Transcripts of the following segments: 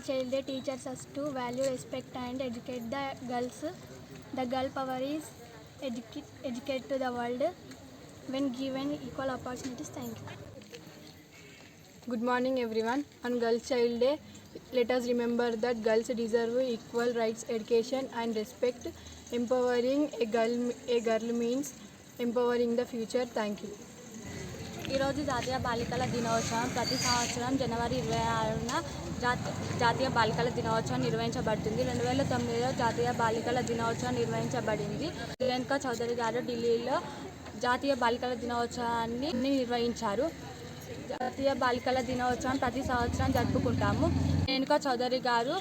Child Day teaches us to value, respect and educate the girls. The girl power is educate to the world when given equal opportunities. Thank you. Good morning everyone. On Girls Child Day, let us remember that girls deserve equal rights, education and respect. Empowering a girl means empowering the future. Thank you. ఈరోజు జాతీయ బాలికల దినోత్సవం ప్రతి సంవత్సరం జనవరి 26న జాతీయ బాలికల దినోత్సవం నిర్వహించబడుతుంది. 2009లో జాతీయ బాలికల దినోత్సవం నిర్వహించబడింది. ప్రియాంక చౌదరి గారు ఢిల్లీలో జాతీయ బాలికల దినోత్సవాన్ని నిర్వహించారు. జాతీయ బాలికల దినోత్సవం ప్రతి సంవత్సరం జరుపుకుంటాము. ప్రియాంక చౌదరి గారు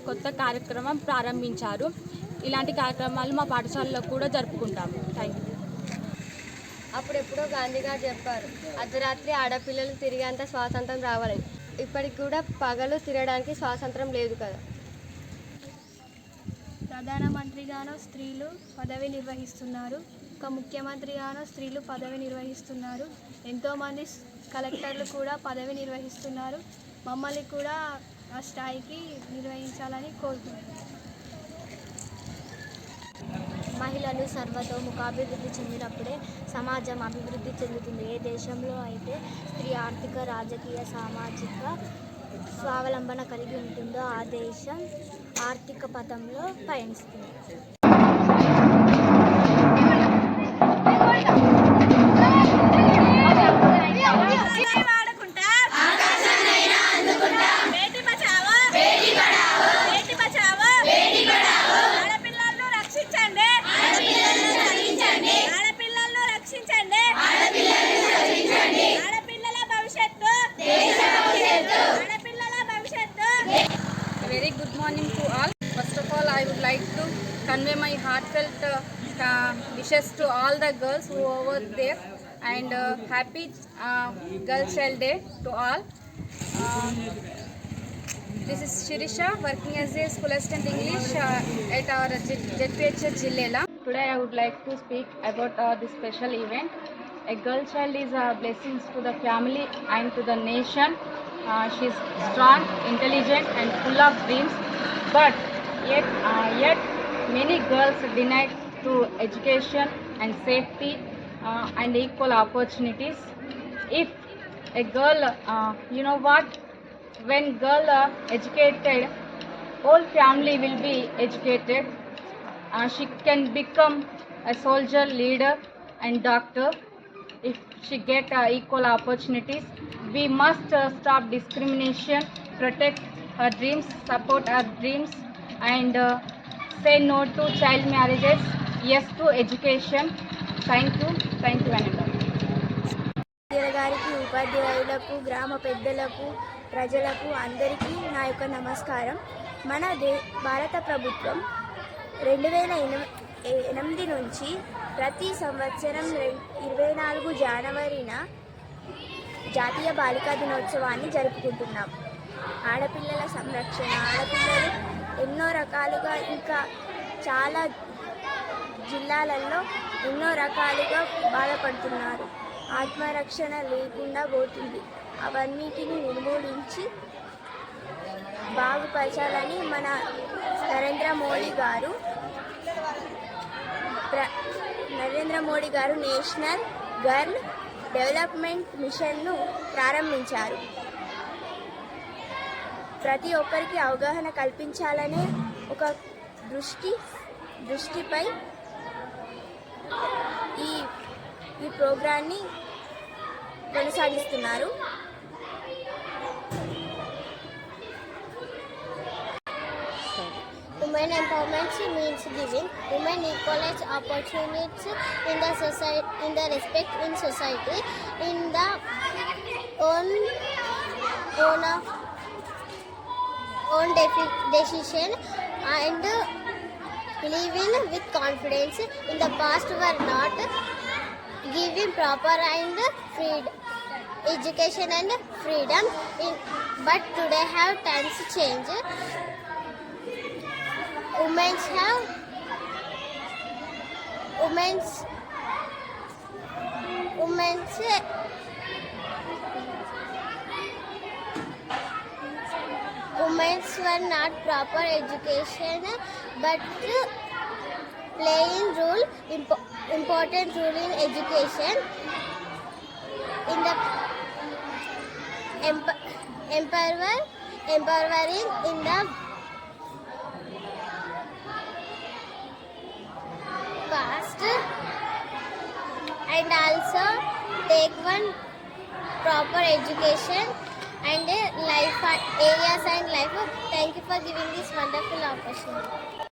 కొత్త కార్యక్రమం ప్రారంభించారు. ఇలాంటి కార్యక్రమాలు మా పాఠశాలలో కూడా జరుపుకుంటాము. Thank you. అప్పుడెప్పుడో గాంధీ గారు చెప్పారు, అర్ధరాత్రి ఆడపిల్లలు తిరిగేంత స్వాతంత్రం రావాలని. ఇప్పటికి కూడా పగలు తిరగడానికి స్వాతంత్రం లేదు కదా. ప్రధానమంత్రిగానో స్త్రీలు పదవి నిర్వహిస్తున్నారు. ఒక ముఖ్యమంత్రిగానో స్త్రీలు పదవి నిర్వహిస్తున్నారు. ఎంతోమంది కలెక్టర్లు కూడా పదవి నిర్వహిస్తున్నారు. మమ్మల్ని కూడా ఆ స్థాయికి నిర్వహించాలని కోరుకుంటున్నాను. మహిళలు సర్వతోముఖాభివృద్ధి చెందినప్పుడే సమాజం అభివృద్ధి చెందుతుంది. ఏ దేశంలో అయితే స్త్రీ ఆర్థిక, రాజకీయ, సామాజిక స్వావలంబన కలిగి ఉంటుందో ఆ దేశం ఆర్థిక పథంలో పయనిస్తుంది. Very good morning to all. First of all, I would like to convey my heartfelt wishes to all the girls who are over there, and happy Girls Child Day to all. This is Shirisha, working as a school assistant English at our ZPHS Jillela. Today I would like to speak about this special event. A girl child is a blessing to the family and to the nation. She is strong, intelligent and full of dreams, but yet many girls denied to education and safety and equal opportunities. If a girl, you know what, when girl educated, whole family will be educated. She can become a soldier, leader and doctor. If she get equal opportunities, we must stop discrimination, protect her dreams, support her dreams, and say no to child marriages, yes to education. Thank you Ananda. గారికి, ఉపాధ్యాయులకు, గ్రామ పెద్దలకు, ప్రజలకు అందరికీ నా యొక్క నమస్కారం. మన భారత ప్రభుత్వం 2008 నుంచి ప్రతి సంవత్సరం 24 జనవరిన జాతీయ బాలికా దినోత్సవాన్ని జరుపుకుంటున్నాం. ఆడపిల్లల సంరక్షణ, ఆడపిల్లలు ఎన్నో రకాలుగా, ఇంకా చాలా జిల్లాలలో ఎన్నో రకాలుగా బాధపడుతున్నారు. ఆత్మరక్షణ లేకుండా పోతుంది. అవన్నిటిని నిర్మూలించి బాగుపరచాలని మన నరేంద్ర మోడీ గారు నేషనల్ గర్ల్ డెవలప్మెంట్ మిషన్ను ప్రారంభించారు. ప్రతి ఒక్కరికి అవగాహన కల్పించాలనే ఒక దృష్టిపై ఈ ప్రోగ్రాన్ని కొనసాగిస్తున్నారు. Women empowerment means giving women equal opportunities in the society, in the respect in society, in the own decision, and living with confidence. In the past, were not giving proper and education and freedom, but today have times changed. Women's women were not proper education, but playing important role in education. In the empowering in the past, and also take one proper education and life areas and life. Thank you for giving this wonderful opportunity.